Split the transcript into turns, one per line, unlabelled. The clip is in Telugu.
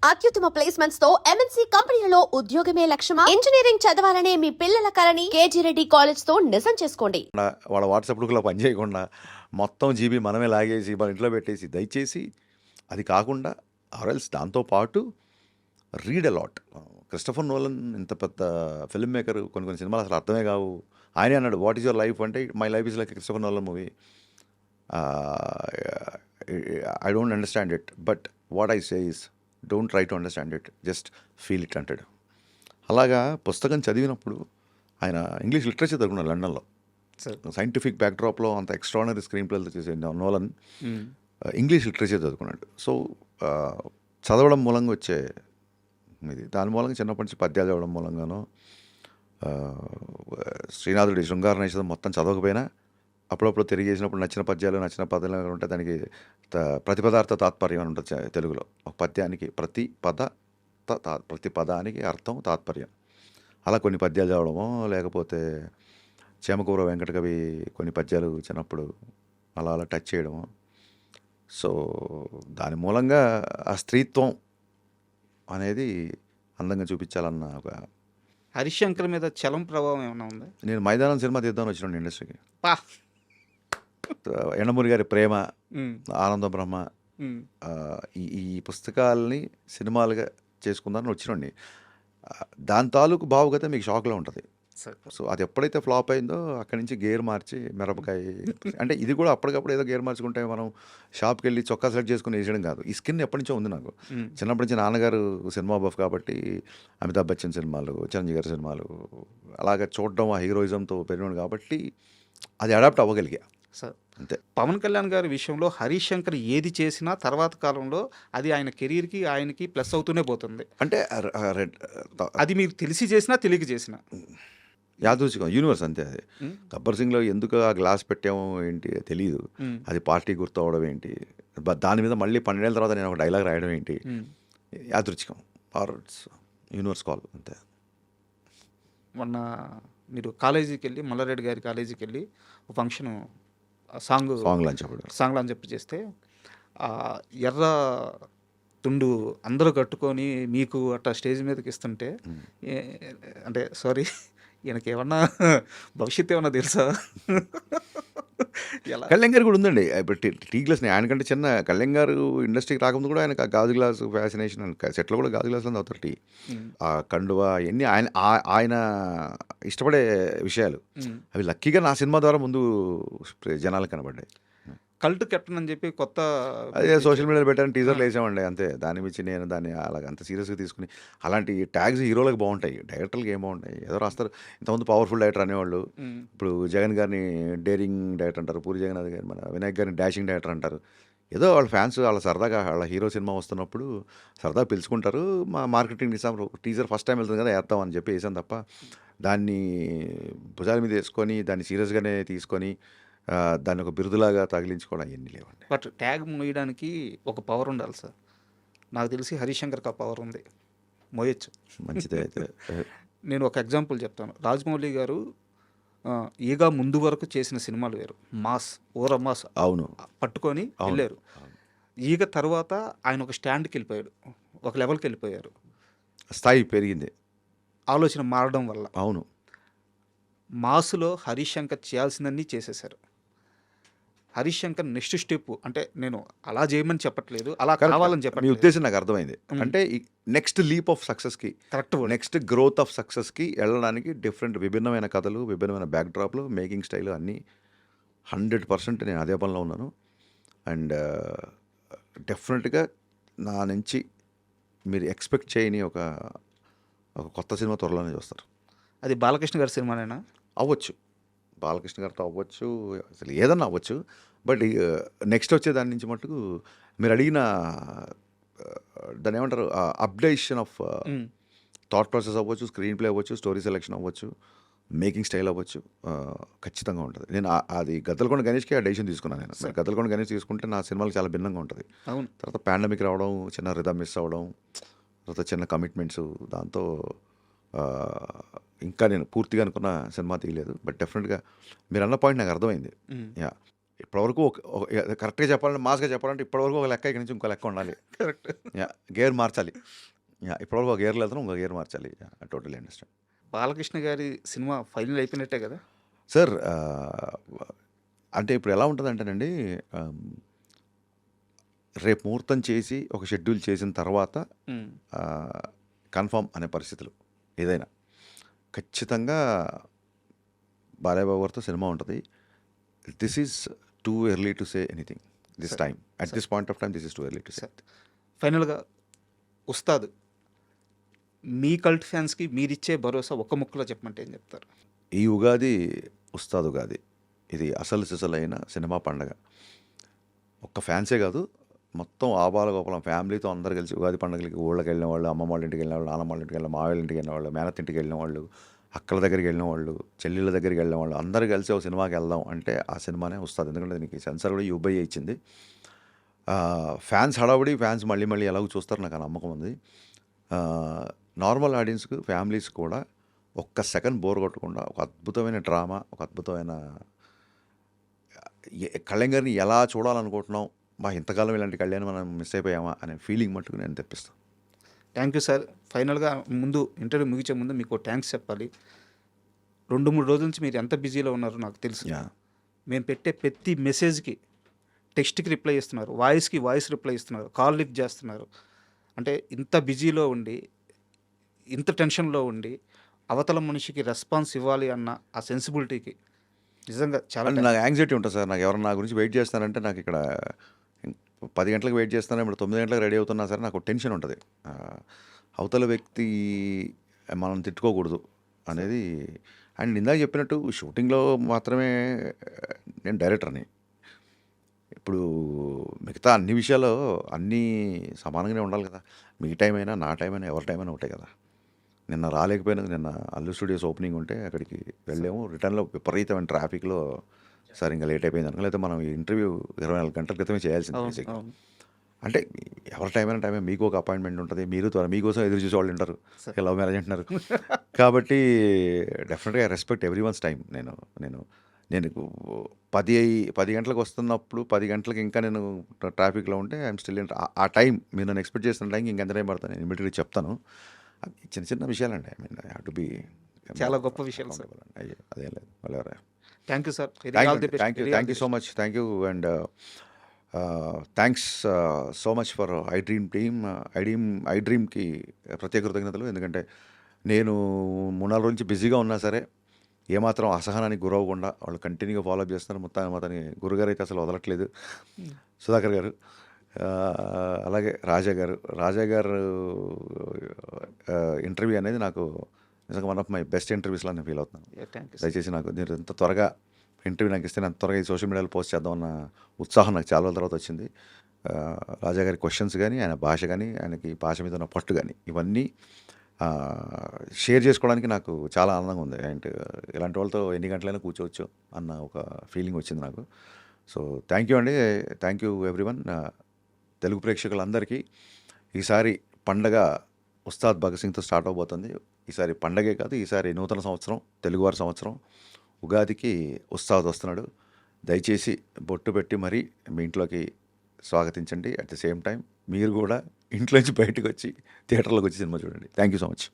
అత్యుత్తమ ప్లేస్మెంట్స్ తో ఎంఎన్సీ కంపెనీలలో ఉద్యోగమే లక్ష్యమా? ఇంజనీరింగ్ చదవాలనే మీ పిల్లల కలని కేజీ రెడ్డి కాలేజ్ తో నిజం చేసుకోండి.
వాళ్ళ వాట్సాప్ గ్రూప్లో పని చేయకుండా మొత్తం జీబీ మనమే లాగేసి మన ఇంట్లో పెట్టేసి దయచేసి అది కాకుండా ఆర్ఎల్స్ దాంతోపాటు రీడ్ అలాట్. క్రిస్టఫర్ నోలన్ ఇంత పెద్ద ఫిల్మ్ మేకర్, కొన్ని కొన్ని సినిమాలు అసలు అర్థమే కావు. ఆయనే అన్నాడు వాట్ ఈస్ యువర్ లైఫ్ అంటే my life is like Christopher Nolan movie. I don't understand it but what I say is don't try to understand it, just feel it అంటాడు. అలాగా పుస్తకం చదివినప్పుడు ఆయన ఇంగ్లీష్ లిటరేచర్ చదువుకున్నాడు లండన్లో. సైంటిఫిక్ బ్యాక్డ్రాప్లో అంత ఎక్స్ట్రానరీ స్క్రీన్ ప్లేతో చేసే నోలన్ ఇంగ్లీష్ లిటరేచర్ చదువుకున్నాడు. సో చదవడం మూలంగా వచ్చే ఇది, దాని మూలంగా చిన్నప్పటి నుంచి పద్యాలు చదవడం మూలంగానో శ్రీనాథుడి శృంగార నైషధం మొత్తం చదవకపోయినా అప్పుడప్పుడు తిరిగేసినప్పుడు నచ్చిన పద్యాలు నచ్చిన పదాలు ఉంటే దానికి ప్రతిపదార్థ తాత్పర్యం అని ఉంటుంది తెలుగులో. ఒక పద్యానికి ప్రతి పదానికి అర్థం తాత్పర్యం. అలా కొన్ని పద్యాలు చదవడమో లేకపోతే చేమకూర వెంకటకవి కొన్ని పద్యాలు చిన్నప్పుడు అలా అలా టచ్ చేయడము. సో దాని మూలంగా ఆ స్త్రీత్వం అనేది అందంగా చూపించాలన్న ఒక
హరిశంకర్ మీద చలం ప్రభావం ఏమైనా ఉందా?
నేను మైదానం సినిమా తీద్దామని వచ్చినాను ఇండస్ట్రీకి. ఎండమూరి గారి ప్రేమ, ఆనంద బ్రహ్మ, ఈ పుస్తకాలని సినిమాలుగా చేసుకుందామని వచ్చినండి. దాని తాలూకు భావుగత మీకు షాక్లో ఉంటుంది. సో అది ఎప్పుడైతే ఫ్లాప్ అయిందో అక్కడి నుంచి గేర్ మార్చి మిరపకాయ అంటే ఇది కూడా అప్పటికప్పుడు ఏదో గేర్ మార్చుకుంటే మనం షాప్కి వెళ్ళి చొక్కా సెలెక్ట్ చేసుకుని వేసేయడం కాదు. ఈ స్కిన్ ఎప్పటి నుంచో ఉంది నాకు. చిన్నప్పటి నుంచి నాన్నగారు సినిమా బఫ్ కాబట్టి అమితాబ్ బచ్చన్ సినిమాలు, చిరంజీవి గారి సినిమాలు అలాగే చూడడం ఆ హీరోయిజంతో పెరిగినాడు కాబట్టి అది అడాప్ట్ అవ్వగలిగా.
సార్ అంతే. పవన్ కళ్యాణ్ గారి విషయంలో హరిశంకర్ ఏది చేసినా తర్వాత కాలంలో అది ఆయన కెరీర్కి ఆయనకి ప్లస్ అవుతూనే పోతుంది.
అంటే
అది మీరు తెలిసి చేసినా తెలియక చేసినా
యాదృచ్ఛికం, యూనివర్స్ అంతే. అది గబ్బర్ సింగ్లో ఎందుకు ఆ గ్లాస్ పెట్టామో ఏంటి తెలియదు, అది పార్టీ గుర్తు అవడం ఏంటి, దాని మీద మళ్ళీ 12 ఏళ్ళ తర్వాత నేను ఒక డైలాగ్ రాయడం ఏంటి, యాదృచ్ఛికం ఆర్ యూనివర్స్ కాల్ అంతే.
మొన్న మీరు కాలేజీకి వెళ్ళి మల్లారెడ్డి గారి కాలేజీకి వెళ్ళి ఒక ఫంక్షన్ సాంగ్ అని చెప్పి చేస్తే ఎర్ర తుండు అందరూ కట్టుకొని మీకు అట్లా స్టేజ్ మీదకి ఇస్తుంటే అంటే సారీ ఈయనకి ఏమన్నా భవిష్యత్తు ఏమన్నా తెలుసా?
కళ్యాణ్ గారు కూడా ఉందండి. ఇప్పుడు టీ గ్లాస్ ఆయనకంటే చిన్న కళ్యాణ్ గారు ఇండస్ట్రీకి రాకముందు కూడా ఆయన గాజు గ్లాసు ఫ్యాసినేషన్ అని సెట్లో కూడా గాజు గ్లాసులో అవుతారు టీ. ఆ కండువా ఇవన్నీ ఆయన ఇష్టపడే విషయాలు. అవి లక్కీగా నా సినిమా ద్వారా ముందు జనాలకు కనబడ్డాయి.
కల్ట్ కెప్టెన్ అని చెప్పి కొత్త
అదే సోషల్ మీడియాలో పెట్టాను, టీజర్లు వేసామండి అంతే. దాని మించి నేను దాన్ని అలాగ అంత సీరియస్గా తీసుకుని అలాంటి ట్యాగ్స్ హీరోలకు బాగుంటాయి, డైరెక్టర్లకు ఏం బాగుంటాయి. ఏదో రాస్తారు. ఇంతకుముందు పవర్ఫుల్ డైరెక్టర్ అనేవాళ్ళు, ఇప్పుడు జగన్ గారిని డేరింగ్ డైరెక్టర్ అంటారు, పూరి జగన్నాథ్ గారి మన వినాయక్ గారిని డాషింగ్ డైరెక్టర్ అంటారు. ఏదో వాళ్ళ ఫ్యాన్స్ వాళ్ళ సరదాగా వాళ్ళ హీరో సినిమా వస్తున్నప్పుడు సరదాగా పిలుచుకుంటారు. మా marketing Nizam teaser first time వెళ్తుంది కదా వేస్తామని చెప్పి వేసాను తప్ప దాన్ని భుజాల మీద వేసుకొని దాన్ని సీరియస్గానే తీసుకొని దాన్ని ఒక బిరుదులాగా తగిలించుకోవడం అవన్నీ లేవండి.
బట్ ట్యాగ్ మోయడానికి ఒక పవర్ ఉండాలి సార్. నాకు తెలిసి హరిశంకర్కి ఆ పవర్ ఉంది, మోయొచ్చు.
మంచిదే అయితే.
నేను ఒక ఎగ్జాంపుల్ చెప్తాను. రాజమౌళి గారు ఈగా ముందు వరకు చేసిన సినిమాలు వేరు, మాస్ ఓర మాస్
అవును
పట్టుకొని వెళ్ళారు. ఈగ తర్వాత ఆయన ఒక స్టాండ్కి వెళ్ళిపోయాడు, ఒక లెవెల్కి వెళ్ళిపోయారు,
స్థాయి పెరిగింది
ఆలోచన మారడం వల్ల.
అవును,
మాసులో హరిశంకర్ చేయాల్సిందన్నీ చేసేశారు. హరిశంకర్ నెక్స్ట్ స్టెప్ అంటే నేను అలా చేయమని చెప్పట్లేదు, అలా కావాలని చెప్పట్లేదు.
మీ ఉద్దేశం నాకు అర్థమైంది. అంటే నెక్స్ట్ లీప్ ఆఫ్ సక్సెస్కి,
కరెక్ట్,
నెక్స్ట్ గ్రోత్ ఆఫ్ సక్సెస్కి వెళ్ళడానికి విభిన్నమైన కథలు, విభిన్నమైన బ్యాక్డ్రాప్లు, మేకింగ్ స్టైల్ అన్నీ 100% నేను అదే పనిలో ఉన్నాను. అండ్ డెఫినెట్గా నా నుంచి మీరు ఎక్స్పెక్ట్ చేయని ఒక కొత్త సినిమా త్వరలోనే చూస్తారు.
అది బాలకృష్ణ గారి సినిమానేనా?
అవ్వచ్చు, బాలకృష్ణ గారితో అవ్వచ్చు, అసలు ఏదన్నా అవ్వచ్చు. బట్ నెక్స్ట్ వచ్చే దాని నుంచి మటుకు మీరు అడిగిన దాన్ని ఏమంటారు అప్డేషన్ ఆఫ్ థాట్ ప్రాసెస్ అవ్వచ్చు, స్క్రీన్ ప్లే అవ్వచ్చు, స్టోరీ సెలెక్షన్ అవ్వచ్చు, మేకింగ్ స్టైల్ అవ్వచ్చు, ఖచ్చితంగా ఉంటుంది. నేను అది గద్దలకొండ గణేష్కి ఆ డెసిషన్ తీసుకున్నాను. నేను గద్దలకొండ గణేష్ తీసుకుంటే నా సినిమాలకు చాలా భిన్నంగా ఉంటుంది. తర్వాత పాండమిక్ రావడం, చిన్న రిథమ్ మిస్ అవ్వడం, తర్వాత చిన్న కమిట్మెంట్స్, దాంతో ఇంకా నేను పూర్తిగా అనుకున్న సినిమా తీయలేదు. బట్ డెఫినెట్గా మీరు అన్న పాయింట్ నాకు అర్థమైంది. యా, ఇప్పటివరకు కరెక్ట్గా చెప్పాలంటే మాస్గా చెప్పాలంటే ఇప్పటివరకు ఒక లెక్క ఇక్కడి నుంచి ఇంకో లెక్క ఉండాలి.
కరెక్ట్.
గేర్ మార్చాలి. ఇప్పటివరకు ఒక గేర్లో వెళ్తాను, ఇంకో గేర్ మార్చాలి. Totally understand.
బాలకృష్ణ గారి సినిమా ఫైనల్ అయిపోయినట్టే కదా?
సార్ అంటే ఇప్పుడు ఎలా ఉంటుందంటేనండి, రేపు ముహూర్తం చేసి ఒక షెడ్యూల్ చేసిన తర్వాత కన్ఫర్మ్ అనే పరిస్థితులు ఏదైనా ఖచ్చితంగా బాలయ్య బాబు గారితో సినిమా ఉంటుంది. This is too early to say anything this
Sir,
time. At this point of time this is too early to say.
ఫైనల్గా ఉస్తాద్ మీ కల్ట్ ఫ్యాన్స్కి మీరిచ్చే భరోసా ఒక్క ముక్కలో చెప్పమంటే ఏం చెప్తారు?
ఈ ఉగాది ఉస్తాద్ ఉగాది. ఇది అసలు సిసలైన సినిమా పండగ. ఒక్క ఫ్యాన్సే కాదు, మొత్తం ఆబాల గోపాలం ఫ్యామిలీతో అందరు కలిసి ఉగాది పండుగలకి ఊళ్ళకి వెళ్ళిన వాళ్ళు, అమ్మమ్మ వాళ్ళ ఇంటికి వెళ్ళిన వాళ్ళు, నాన్నమ్మ వాళ్ళ ఇంటికి వెళ్ళిన మావేళ్ళ ఇంటికి వెళ్ళిన వాళ్ళు, మేనత్ ఇంటికి వెళ్ళిన వాళ్ళు, అక్కల దగ్గరికి వెళ్ళిన వాళ్ళు, చెల్లెళ్ళ దగ్గరికి వెళ్ళిన వాళ్ళు, అందరూ కలిసి ఒక సినిమాకి వెళ్దాం అంటే ఆ సినిమానే వస్తుంది. ఎందుకంటే దీనికి సెన్సార్ కూడా యూబై ఇచ్చింది. ఫ్యాన్స్ హడావుడి, ఫ్యాన్స్ మళ్ళీ మళ్ళీ ఎలాగో చూస్తారు, నాకు ఆ నమ్మకం ఉంది. నార్మల్ ఆడియన్స్కి, ఫ్యామిలీస్ కూడా ఒక్క సెకండ్ బోర్ కొట్టకుండా ఒక అద్భుతమైన డ్రామా, ఒక అద్భుతమైన కళ్యాణ్ ఎలా చూడాలనుకుంటున్నాం, ఇంతకాలం ఇలాంటి కళ్యాణ్ మనం మిస్ అయిపోయామా అనే ఫీలింగ్ మట్టుకు నేను తెప్పిస్తాను.
Thank you sir. ఫైనల్గా ముందు ఇంటర్వ్యూ ముగించే ముందు మీకు థ్యాంక్స్ చెప్పాలి. 2-3 రోజుల నుంచి మీరు ఎంత బిజీలో ఉన్నారో నాకు తెలుసు. మేము పెట్టే ప్రతి మెసేజ్కి టెక్స్ట్కి రిప్లై ఇస్తున్నారు, వాయిస్కి వాయిస్ రిప్లై ఇస్తున్నారు, కాల్ లిఫ్ట్ చేస్తున్నారు. అంటే ఇంత బిజీలో ఉండి, ఇంత టెన్షన్లో ఉండి అవతల మనిషికి రెస్పాన్స్ ఇవ్వాలి అన్న ఆ సెన్సిబిలిటీకి నిజంగా చాలా
నాకు యాంగ్జైటీ ఉంటుంది సార్. నాకు ఎవరైనా నా గురించి వెయిట్ చేస్తానంటే, నాకు ఇక్కడ 10 గంటలకు వెయిట్ చేస్తాను, ఇప్పుడు 9 గంటలకు రెడీ అవుతున్నా సరే నాకు టెన్షన్ ఉంటుంది. అవతల వ్యక్తి మనం తిట్టుకోకూడదు అనేది. అండ్ ఇందాక చెప్పినట్టు షూటింగ్లో మాత్రమే నేను డైరెక్టర్ని. ఇప్పుడు మిగతా అన్ని విషయాల్లో అన్నీ సమానంగానే ఉండాలి కదా. మీ టైం అయినా, నా టైం అయినా, ఎవరి టైం అయినా ఒకటే కదా. నిన్న రాలేకపోయినా, నిన్న అల్లు స్టూడియోస్ ఓపెనింగ్ ఉంటే అక్కడికి వెళ్ళాము. రిటర్న్లో విపరీతమైన ట్రాఫిక్లో సార్ ఇంకా లేట్ అయిపోయింది అనుకో, లేకపోతే మనం ఈ ఇంటర్వ్యూ 24 గంటల క్రితమే చేయాల్సింది బేసిక్. అంటే ఎవరి టైం అయినా టైమే. మీకు ఒక అపాయింట్మెంట్ ఉంటుంది, మీరు మీకోసం ఎదురు చూసే వాళ్ళు ఉంటారు. లవ్ మ్యారేజ్ అంటున్నారు కాబట్టి డెఫినెట్గా I respect every once time. నేను 10 గంటలకు వస్తున్నప్పుడు 10 గంటలకు ఇంకా నేను ట్రాఫిక్లో ఉంటే ఐఎమ్ స్టిల్ ఆ టైం మీరు నన్ను ఎక్స్పెక్ట్ చేసిన టైంకి ఇంకెంత టైం పడతాను నేను ఇమీడియట్గా చెప్తాను. చిన్న చిన్న విషయాలండి. I mean I have to be
చాలా గొప్ప విషయాలు సార్.
అదేం లేదు. మళ్ళీ
thank you sir.
Thank you so much. Thank you and thanks so much for I డ్రీమ్కి ప్రత్యేక కృతజ్ఞతలు. ఎందుకంటే నేను 3-4 రోజు నుంచి బిజీగా ఉన్నా సరే ఏమాత్రం అసహనానికి గురవకుండా వాళ్ళు కంటిన్యూగా ఫాలోఅప్ చేస్తున్నారు. మొత్తాన్ని గురుగారు అయితే అసలు వదలట్లేదు, సుధాకర్ గారు. అలాగే రాజా గారు ఇంటర్వ్యూ అనేది నాకు నిజంగా వన్ ఆఫ్ మై బెస్ట్ ఇంటర్వ్యూస్లో నేను ఫీల్ అవుతున్నాను. దయచేసి నాకు మీరు ఎంత త్వరగా ఇంటర్వ్యూ నాకు ఇస్తే అంత త్వరగా ఈ సోషల్ మీడియాలో పోస్ట్ చేద్దామన్న ఉత్సాహం నాకు చాలా రోజుల తర్వాత వచ్చింది. రాజా గారి క్వశ్చన్స్ కానీ, ఆయన భాష కానీ, ఆయనకి భాష మీద ఉన్న పట్టు కానీ, ఇవన్నీ షేర్ చేసుకోవడానికి నాకు చాలా ఆనందంగా ఉంది. అండ్ ఇలాంటి వాళ్ళతో ఎన్ని గంటలైనా కూర్చోవచ్చు అన్న ఒక ఫీలింగ్ వచ్చింది నాకు. సో థ్యాంక్ యూ అండి. Thank you everyone. తెలుగు ప్రేక్షకులందరికీ ఈసారి పండగ ఉస్తాద్ భగత్ సింగ్తో స్టార్ట్ అవబోతుంది. ఈసారి పండగే కాదు, ఈసారి నూతన సంవత్సరం, తెలుగువారి సంవత్సరం. ఉగాదికి ఉస్తాద్ వస్తున్నాడు. దయచేసి బొట్టు పెట్టి మరీ మీ ఇంట్లోకి స్వాగతించండి. అట్ ది సేమ్ టైం మీరు కూడా ఇంట్లోంచి బయటకు వచ్చి థియేటర్లోకి వచ్చి సినిమా చూడండి. Thank you so much.